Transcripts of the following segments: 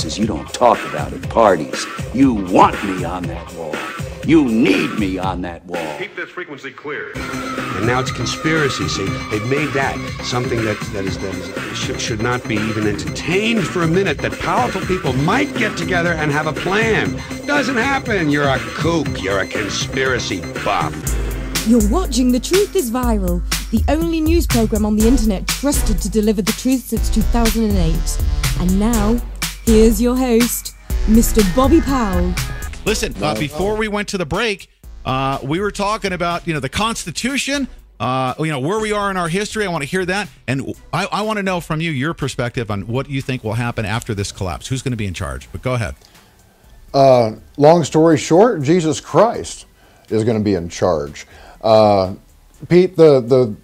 places you don't talk about at parties. You want me on that wall. You need me on that wall. Keep this frequency clear. And now it's conspiracy. See, they've made that something that should not be even entertained for a minute. That powerful people might get together and have a plan. Doesn't happen. You're a kook. You're a conspiracy buff. You're watching The Truth is Viral, the only news program on the internet trusted to deliver the truth since 2008. And now, here's your host, Mr. Bobby Powell. Listen, before we went to the break, we were talking about, the Constitution, where we are in our history. I want to hear that. And I want to know from you, your perspective on what you think will happen after this collapse. Who's going to be in charge? But go ahead. Long story short, Jesus Christ is going to be in charge. Pete, the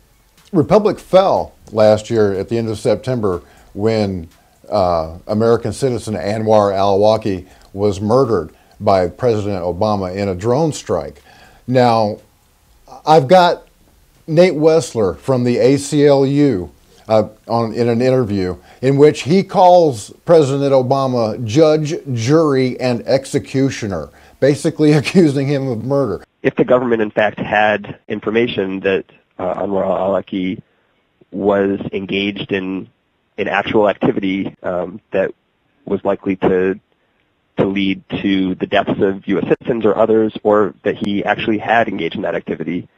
Republic fell last year at the end of September when American citizen Anwar al-Awlaki was murdered by President Obama in a drone strike. Now, I've got Nate Wessler from the ACLU in an interview in which he calls President Obama judge, jury, and executioner, basically accusing him of murder. If the government, in fact, had information that Anwar al-Awlaki was engaged in actual activity that was likely to lead to the deaths of U.S. citizens or others, or that he actually had engaged in that activity,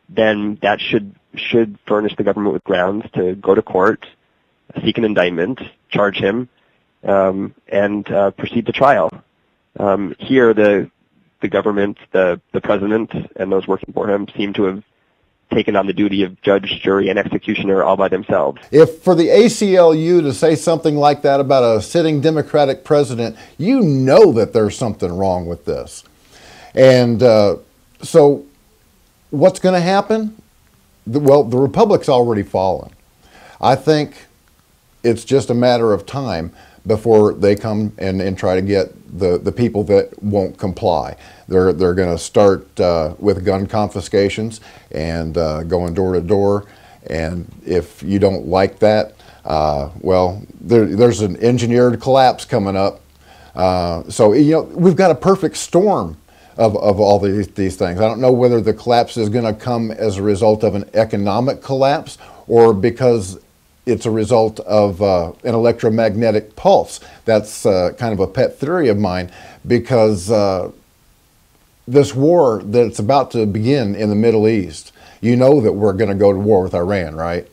then that should furnish the government with grounds to go to court, seek an indictment, charge him, and proceed to trial. Here, the government, the president, and those working for him seem to have taken on the duty of judge, jury, and executioner all by themselves. If for the ACLU to say something like that about a sitting Democratic president, you know that there's something wrong with this. And so what's going to happen? Well, the Republic's already fallen. I think it's just a matter of time before they come and try to get the people that won't comply. They're going to start with gun confiscations and going door to door. And if you don't like that, well, there's an engineered collapse coming up. So, we've got a perfect storm of all these things. I don't know whether the collapse is going to come as a result of an economic collapse or because it's a result of an electromagnetic pulse. That's kind of a pet theory of mine, because this war that's about to begin in the Middle East, you know that we're going to go to war with Iran, right?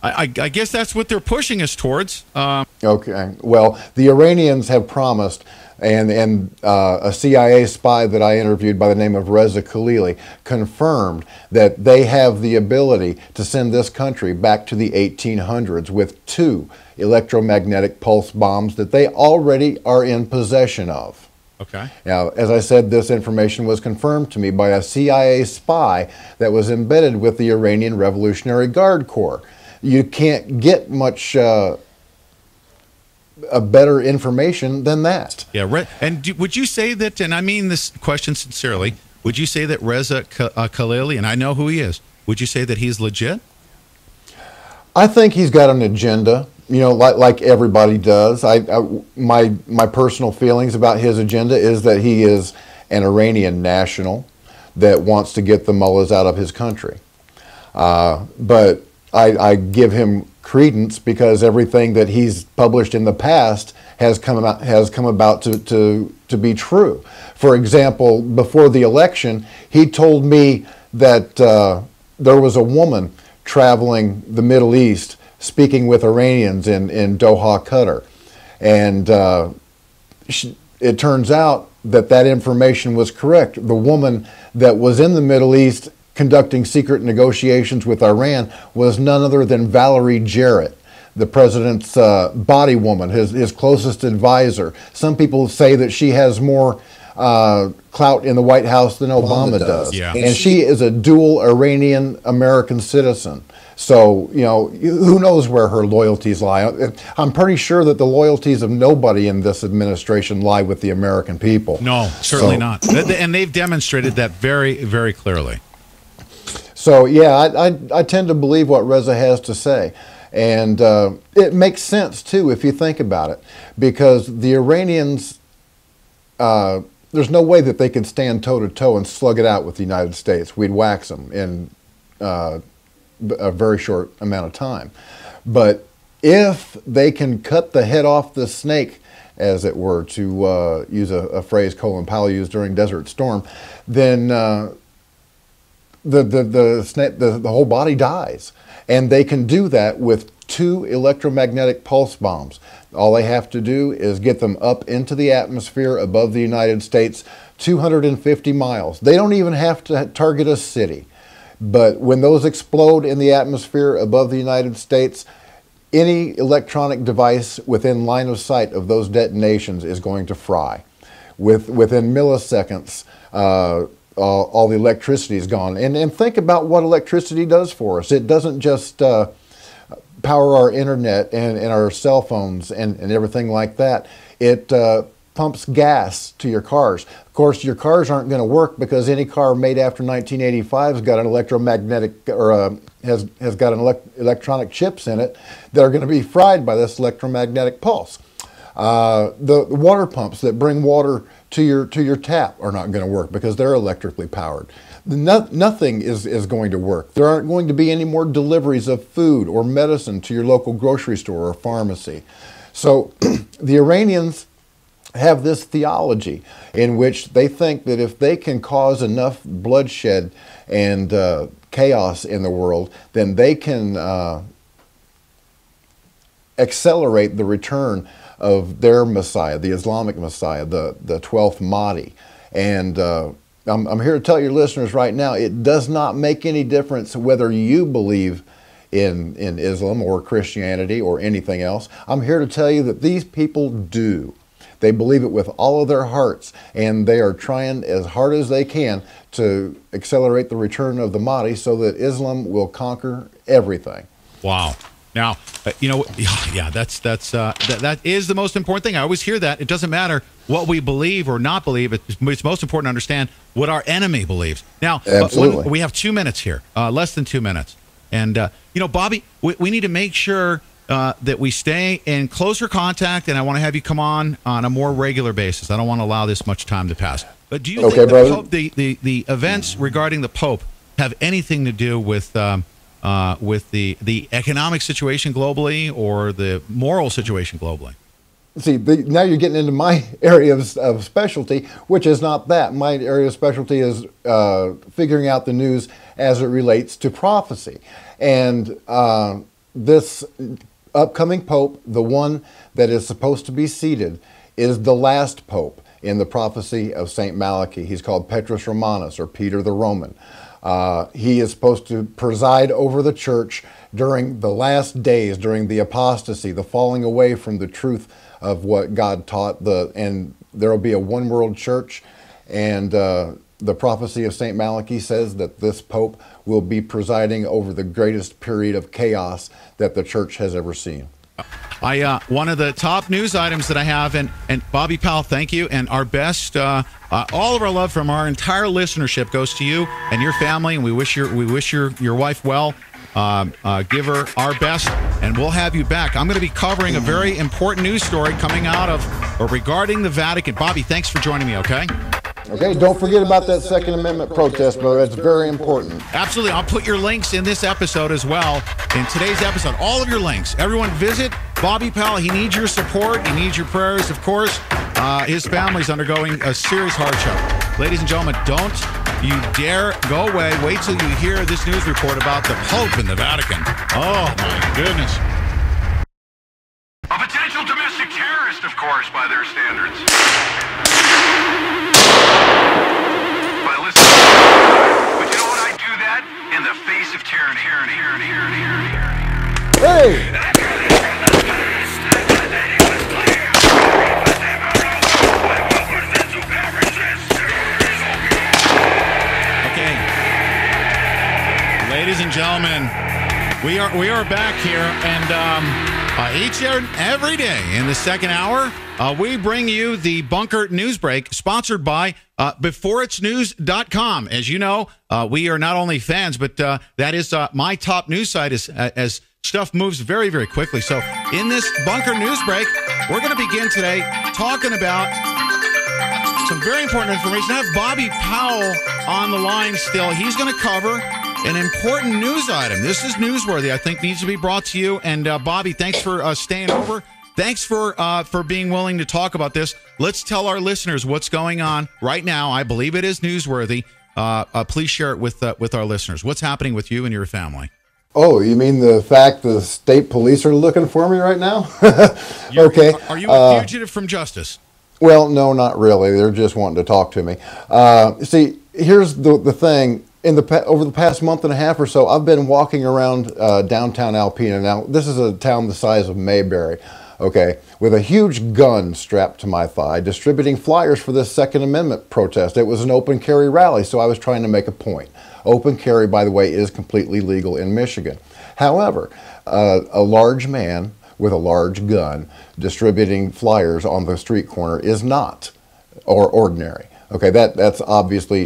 I guess that's what they're pushing us towards. Okay. Well, the Iranians have promised, and a CIA spy that I interviewed by the name of Reza Kahlili confirmed that they have the ability to send this country back to the 1800s with 2 electromagnetic pulse bombs that they already are in possession of. Okay. Now, as I said, this information was confirmed to me by a CIA spy that was embedded with the Iranian Revolutionary Guard Corp. You can't get much a better information than that. Yeah, and would you say that, and I mean this question sincerely, would you say that Reza Kahlili, and I know who he is, would you say that he's legit? I think he's got an agenda, like everybody does. My personal feelings about his agenda is that he is an Iranian national that wants to get the mullahs out of his country. But I give him credence because everything that he's published in the past has come about to be true. For example, before the election, he told me that there was a woman traveling the Middle East speaking with Iranians in Doha, Qatar. And it turns out that information was correct. The woman that was in the Middle East conducting secret negotiations with Iran was none other than Valerie Jarrett, the president's body woman, his closest advisor. Some people say that she has more clout in the White House than Obama does. Yeah. And she is a dual Iranian-American citizen. So, who knows where her loyalties lie. I'm pretty sure that the loyalties of nobody in this administration lie with the American people. No, certainly not. And they've demonstrated that very, very clearly. So, yeah, I tend to believe what Reza has to say. And it makes sense, too, if you think about it, because the Iranians, there's no way that they can stand toe-to-toe and slug it out with the United States. We'd wax them in a very short amount of time. But if they can cut the head off the snake, as it were, to use a phrase Colin Powell used during Desert Storm, then the whole body dies. And they can do that with 2 electromagnetic pulse bombs. All they have to do is get them up into the atmosphere above the United States, 250 miles. They don't even have to target a city. But when those explode in the atmosphere above the United States, any electronic device within line of sight of those detonations is going to fry. Within milliseconds, all the electricity is gone. And think about what electricity does for us. It doesn't just power our internet and our cell phones and everything like that. It pumps gas to your cars. Of course, your cars aren't going to work because any car made after 1985 has got an electromagnetic or has got electronic chips in it that are going to be fried by this electromagnetic pulse. The water pumps that bring water to your tap are not going to work because they're electrically powered. Nothing is going to work. There aren't going to be any more deliveries of food or medicine to your local grocery store or pharmacy. So the Iranians have this theology in which they think that if they can cause enough bloodshed and chaos in the world, then they can accelerate the return of their Messiah, the Islamic Messiah, the 12th Mahdi. And I'm here to tell your listeners right now, it does not make any difference whether you believe in Islam or Christianity or anything else. I'm here to tell you that these people do. They believe it with all of their hearts, and they are trying as hard as they can to accelerate the return of the Mahdi so that Islam will conquer everything. Wow. Now, yeah, that is the most important thing. I always hear that. It doesn't matter what we believe or not believe. It's most important to understand what our enemy believes. Now, absolutely. We have 2 minutes here, less than 2 minutes. And, Bobby, we need to make sure that we stay in closer contact, and I want to have you come on a more regular basis. I don't want to allow this much time to pass. But do you think the events regarding the Pope have anything to do with the economic situation globally or the moral situation globally? See, now you're getting into my area of specialty, which is not that. My area of specialty is figuring out the news as it relates to prophecy. And this upcoming Pope, the one that is supposed to be seated, is the last Pope in the prophecy of St. Malachi. He's called Petrus Romanus, or Peter the Roman. He is supposed to preside over the church during the last days, during the apostasy, the falling away from the truth of what God taught, and there will be a one world church. And the prophecy of St. Malachi says that this Pope will be presiding over the greatest period of chaos that the church has ever seen. One of the top news items that I have, and Bobby Powell, thank you, and our best, all of our love from our entire listenership goes to you and your family, and we wish your wife well. Give her our best, and we'll have you back. I'm going to be covering a very important news story coming out of or regarding the Vatican. Bobby, thanks for joining me, okay? Okay, don't forget about that Second Amendment protest, brother. That's very important. Absolutely. I'll put your links in this episode as well. In today's episode, all of your links. Everyone visit Bobby Powell. He needs your support. He needs your prayers, of course. His family's undergoing a serious hardship. Ladies and gentlemen, don't you dare go away. Wait till you hear this news report about the Pope in the Vatican. Oh, my goodness. A potential domestic terrorist, of course, by their standards. But listen, but you know what? I do that in the face of tyranny. Hey! Ladies and gentlemen, we are back here, and each and every day in the second hour, we bring you the Bunker News Break, sponsored by beforeitsnews.com. As you know, we are not only fans, but that is my top news site as stuff moves very, very quickly. So in this Bunker News Break, we're going to begin today talking about some very important information. I have Bobby Powell on the line still. He's going to cover an important news item. This is newsworthy, I think, needs to be brought to you. And Bobby, thanks for staying over. Thanks for being willing to talk about this. Let's tell our listeners what's going on right now. I believe it is newsworthy. Please share it with our listeners. What's happening with you and your family? Oh, you mean the fact the state police are looking for me right now? Okay. Are you a fugitive from justice? Well, no, not really. They're just wanting to talk to me. See, here's the thing. Over the past month and a half or so, I've been walking around downtown Alpena. Now, this is a town the size of Mayberry, okay, with a huge gun strapped to my thigh, distributing flyers for this Second Amendment protest. It was an open carry rally, so I was trying to make a point. Open carry, by the way, is completely legal in Michigan. However, a large man with a large gun distributing flyers on the street corner is not, or ordinary. Okay, that's obviously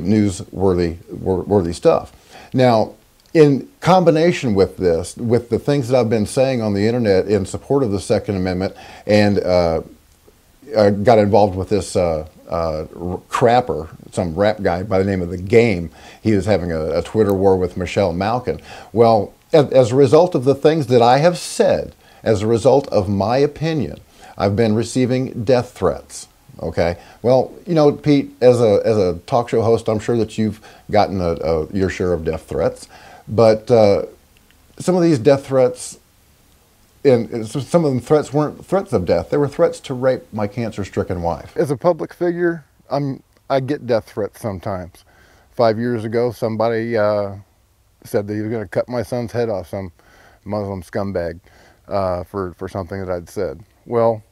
worthy stuff. Now, in combination with this, with the things that I've been saying on the internet in support of the Second Amendment, and I got involved with this crapper, some rap guy by the name of The Game. He was having a Twitter war with Michelle Malkin. Well, as a result of the things that I have said, as a result of my opinion, I've been receiving death threats. Okay. Well, you know, Pete, as a talk show host, I'm sure that you've gotten your share of death threats. But some of these death threats, and some of them threats weren't threats of death. They were threats to rape my cancer-stricken wife. As a public figure, I get death threats sometimes. 5 years ago, somebody said that he was going to cut my son's head off, some Muslim scumbag, for something that I'd said. Well,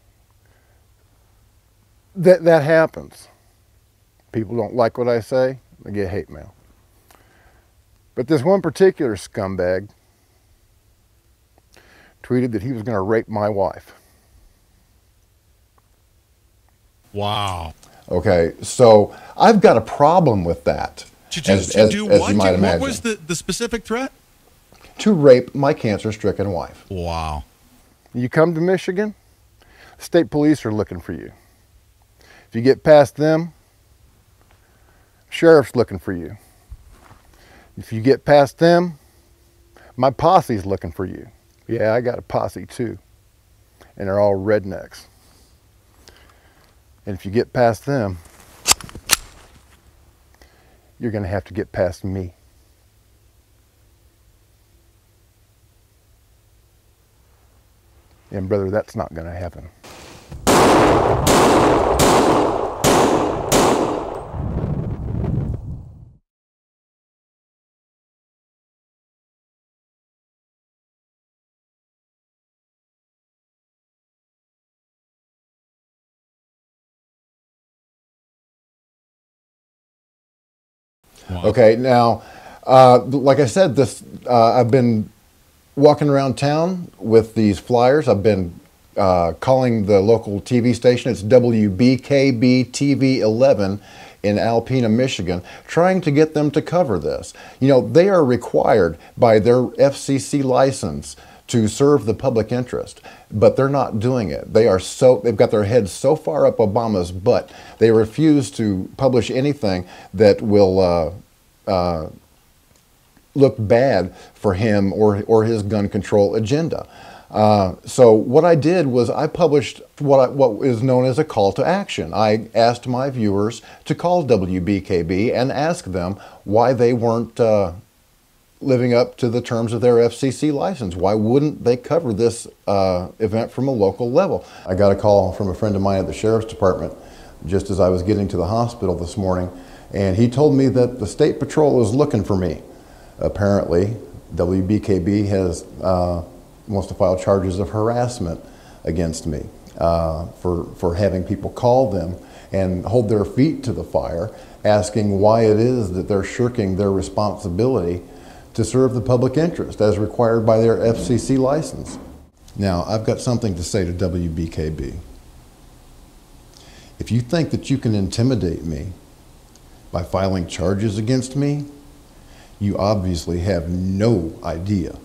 that happens. People don't like what I say, they get hate mail. But this one particular scumbag tweeted that he was going to rape my wife. Wow. Okay, so I've got a problem with that. As you might imagine. What was the specific threat? To rape my cancer-stricken wife. Wow. You come to Michigan, state police are looking for you. If you get past them, sheriff's looking for you. If you get past them, my posse's looking for you. Yeah, I got a posse too. And they're all rednecks. And if you get past them, you're going to have to get past me. And brother, that's not going to happen. Wow. Okay, now, like I said, I've been walking around town with these flyers. I've been calling the local TV station. It's WBKB TV 11 in Alpena, Michigan, trying to get them to cover this. You know, they are required by their FCC license to serve the public interest, but they're not doing it. They've got their heads so far up Obama's butt, they refuse to publish anything that will look bad for him or his gun control agenda. So what I did was I published what is known as a call to action. I asked my viewers to call WBKB and ask them why they weren't living up to the terms of their FCC license. Why wouldn't they cover this event from a local level? I got a call from a friend of mine at the Sheriff's Department just as I was getting to the hospital this morning, and he told me that the State Patrol is looking for me. Apparently, WBKB wants to file charges of harassment against me for having people call them and hold their feet to the fire, asking why it is that they're shirking their responsibility to serve the public interest as required by their FCC license. Now, I've got something to say to WBKB. If you think that you can intimidate me by filing charges against me, you obviously have no idea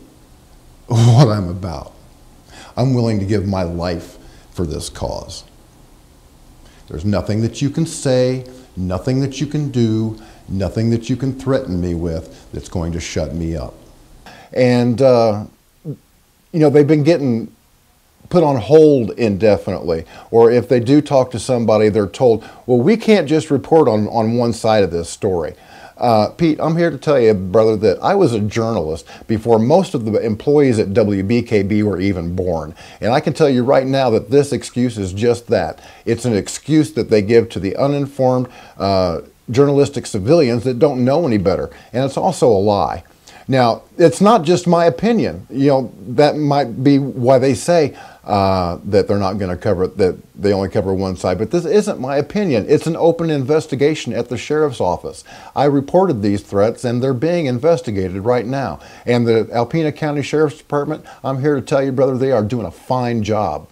what I'm about. I'm willing to give my life for this cause. There's nothing that you can say, nothing that you can do, nothing that you can threaten me with that's going to shut me up. And, you know, they've been getting put on hold indefinitely. Or if they do talk to somebody, they're told, well, we can't just report on one side of this story. Pete, I'm here to tell you, brother, that I was a journalist before most of the employees at WBKB were even born. And I can tell you right now that this excuse is just that. It's an excuse that they give to the uninformed journalistic civilians that don't know any better. And it's also a lie. Now, it's not just my opinion. You know, that might be why they say that they're not going to cover it, that they only cover one side. But this isn't my opinion. It's an open investigation at the sheriff's office. I reported these threats, and they're being investigated right now. And the Alpena County Sheriff's Department, I'm here to tell you, brother, they are doing a fine job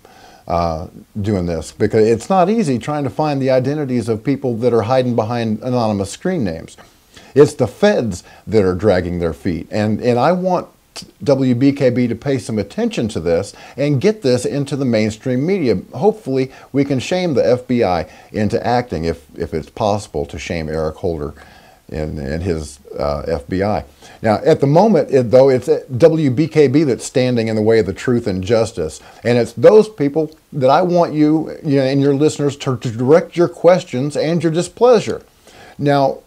doing this, because it's not easy trying to find the identities of people that are hiding behind anonymous screen names. It's the feds that are dragging their feet. And I want WBKB to pay some attention to this and get this into the mainstream media. Hopefully we can shame the FBI into acting, if it's possible to shame Eric Holder and his FBI. Now, at the moment, though, it's WBKB that's standing in the way of the truth and justice. And it's those people that I want you and your listeners to direct your questions and your displeasure. Now,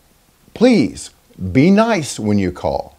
please be nice when you call,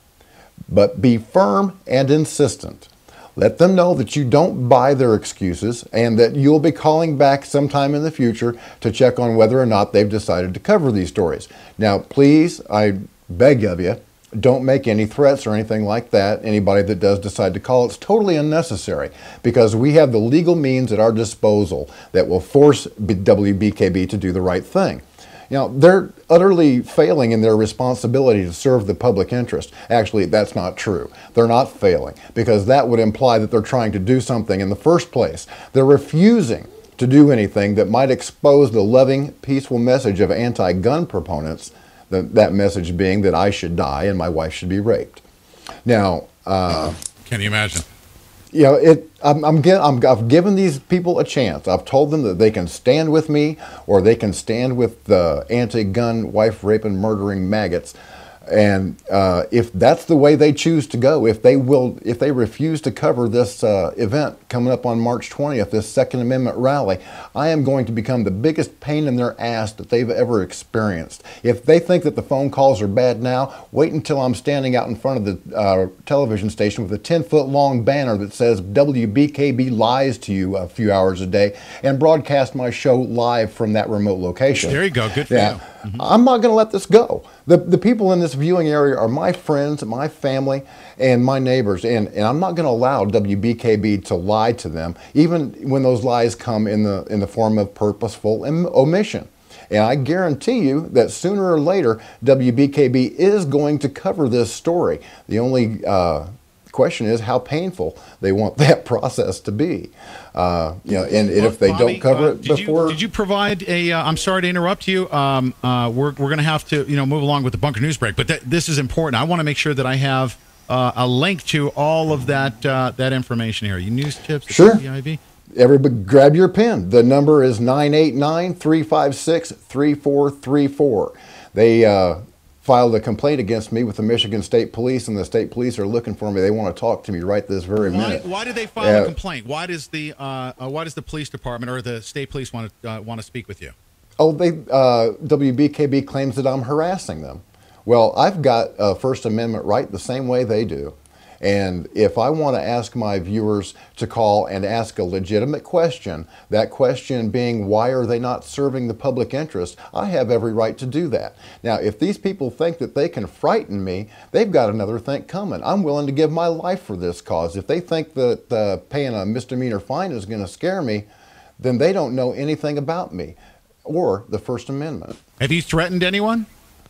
but be firm and insistent. Let them know that you don't buy their excuses and that you'll be calling back sometime in the future to check on whether or not they've decided to cover these stories. Now, please, I beg of you, don't make any threats or anything like that. Anybody that does decide to call, it's totally unnecessary, because we have the legal means at our disposal that will force WBKB to do the right thing. You know, they're utterly failing in their responsibility to serve the public interest. Actually, that's not true. They're not failing, because that would imply that they're trying to do something in the first place. They're refusing to do anything that might expose the loving, peaceful message of anti-gun proponents, that message being that I should die and my wife should be raped. Now, can you imagine? You know, I've given these people a chance. I've told them that they can stand with me, or they can stand with the anti-gun, wife-raping, murdering maggots. And if that's the way they choose to go, if they refuse to cover this event coming up on March 20th, this Second Amendment rally, I am going to become the biggest pain in their ass that they've ever experienced. If they think that the phone calls are bad now, wait until I'm standing out in front of the television station with a 10-foot long banner that says WBKB lies to you a few hours a day, and broadcast my show live from that remote location. There you go. Good for you. Mm-hmm. I'm not going to let this go. The people in this viewing area are my friends, my family, and my neighbors, and I'm not going to allow WBKB to lie to them, even when those lies come in the form of purposeful omission. And I guarantee you that sooner or later, WBKB is going to cover this story. The only question is how painful they want that process to be. You know, and if they Bobby, don't cover it before... Did you provide a... I'm sorry to interrupt you. We're going to have to move along with the Bunker News Break, but this is important. I want to make sure that I have a link to all of that information here. You news tips? Sure. WIV? Everybody grab your pen. The number is 989-356-3434. They filed a complaint against me with the Michigan State Police, and the state police are looking for me. They want to talk to me right this very minute. Why did they file a complaint? Why does the police department or the state police want to speak with you? Oh, WBKB claims that I'm harassing them. Well, I've got a First Amendment right the same way they do. And if I want to ask my viewers to call and ask a legitimate question, that question being, why are they not serving the public interest, I have every right to do that. Now, if these people think that they can frighten me, they've got another thing coming. I'm willing to give my life for this cause. If they think that paying a misdemeanor fine is going to scare me, then they don't know anything about me or the First Amendment. Have you threatened anyone?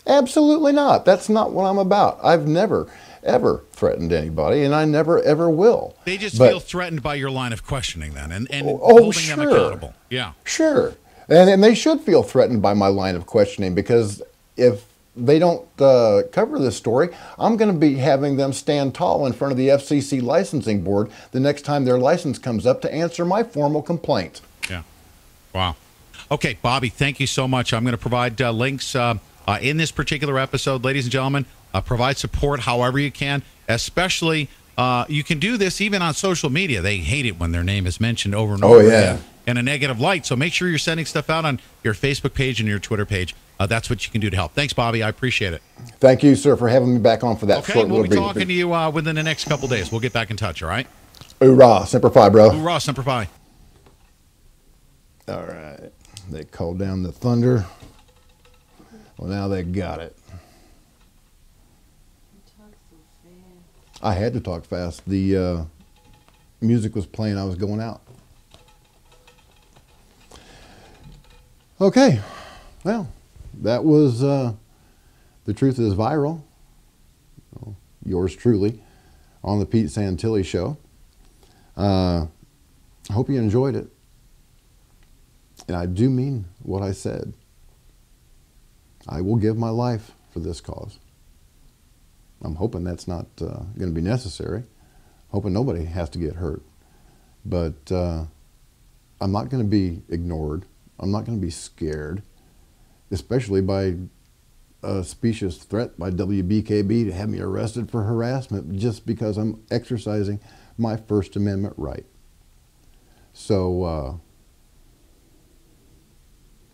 Absolutely not. That's not what I'm about. I've never ever threatened anybody, and I never ever will. They just feel threatened by your line of questioning then, and holding them accountable. Yeah. Sure. And they should feel threatened by my line of questioning, because if they don't cover this story, I'm going to be having them stand tall in front of the FCC licensing board the next time their license comes up to answer my formal complaint. Yeah. Wow. Okay, Bobby, thank you so much. I'm going to provide links in this particular episode. Ladies and gentlemen, provide support however you can, especially you can do this even on social media. They hate it when their name is mentioned over and over again in a negative light. So make sure you're sending stuff out on your Facebook page and your Twitter page. That's what you can do to help. Thanks, Bobby. I appreciate it. Thank you, sir, for having me back on for that. Okay, we'll be talking to you within the next couple days. We'll get back in touch, all right? Hoorah, Semper Fi, bro. Hoorah, Semper Fi. All right. They called down the thunder. Well, now they got it. I had to talk fast. The music was playing. I was going out. Okay. Well, that was The Truth is Viral. Yours truly on the Pete Santilli Show. I hope you enjoyed it. And I do mean what I said. I will give my life for this cause. I'm hoping that's not going to be necessary. Hoping nobody has to get hurt. But I'm not going to be ignored. I'm not going to be scared, especially by a specious threat by WBKB to have me arrested for harassment just because I'm exercising my First Amendment right. So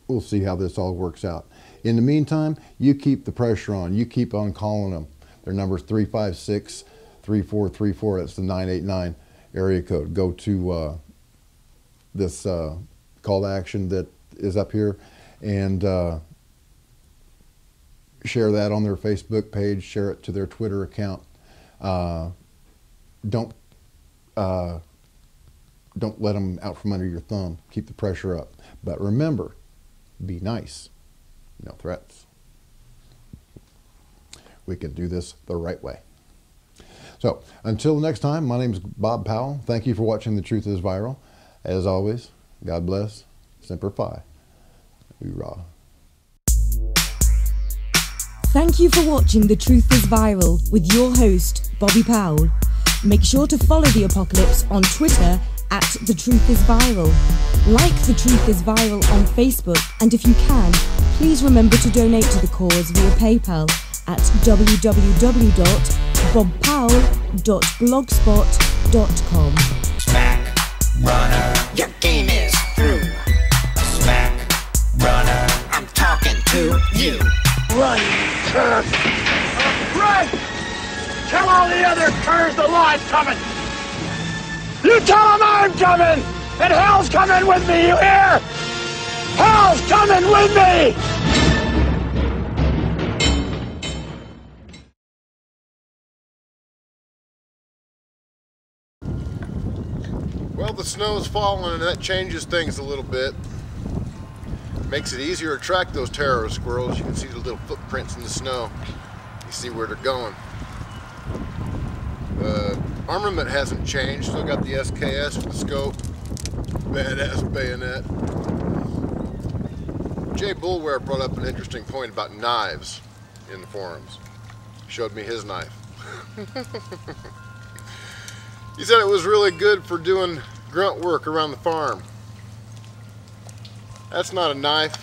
we'll see how this all works out. In the meantime, you keep the pressure on. You keep on calling them. Their number is 356-3434. That's the 989 area code. Go to this call to action that is up here and share that on their Facebook page. Share it to their Twitter account. Don't let them out from under your thumb. Keep the pressure up. But remember, be nice. No threats. We can do this the right way. So, until next time, my name is Bob Powell. Thank you for watching The Truth is Viral. As always, God bless. Semper Fi. Hoorah. Thank you for watching The Truth is Viral with your host, Bobby Powell. Make sure to follow The Apocalypse on Twitter at The Truth is Viral. Like The Truth is Viral on Facebook, and if you can, please remember to donate to the cause via PayPal at www.bobpowell.blogspot.com. Smack runner, your game is through. Smack runner, I'm talking to you. Run, turf! Run! Tell all the other curs the law's coming! You tell them I'm coming! And hell's coming with me, you hear? Hell's coming with me! Well, the snow's falling and that changes things a little bit. Makes it easier to track those terror squirrels. You can see the little footprints in the snow. You see where they're going. Armament hasn't changed. Still got the SKS with the scope. Badass bayonet. Jay Bulware brought up an interesting point about knives in the forums. Showed me his knife. He said it was really good for doing grunt work around the farm. That's not a knife.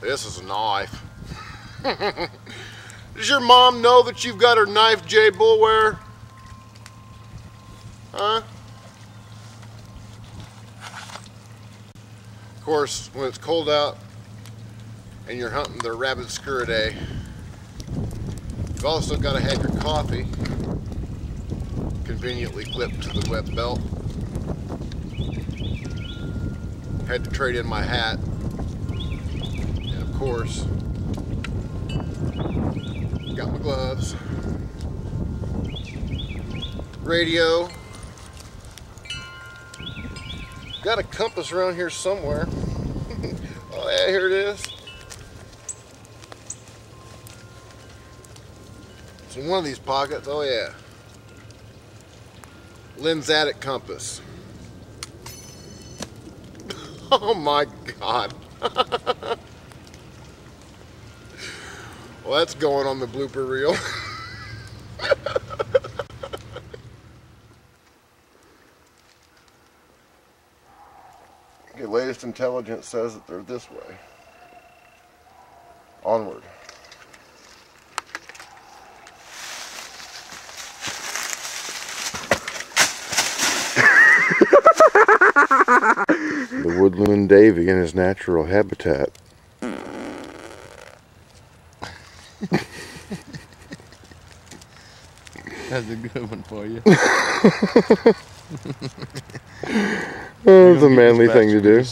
This is a knife. Does your mom know that you've got her knife, Jay Bulware? Huh? Of course, when it's cold out and you're hunting the rabbit scurridae, you've also got to have your coffee conveniently clipped to the web belt. Had to trade in my hat. And of course, got my gloves. Radio. Got a compass around here somewhere. Oh yeah, here it is. It's in one of these pockets. Oh yeah. Lensatic compass. Oh my God. Well, that's going on the blooper reel. Okay, latest intelligence says that they're this way. Onward. The woodland davy in his natural habitat. That's a good one for you. Oh, it's a manly thing to do.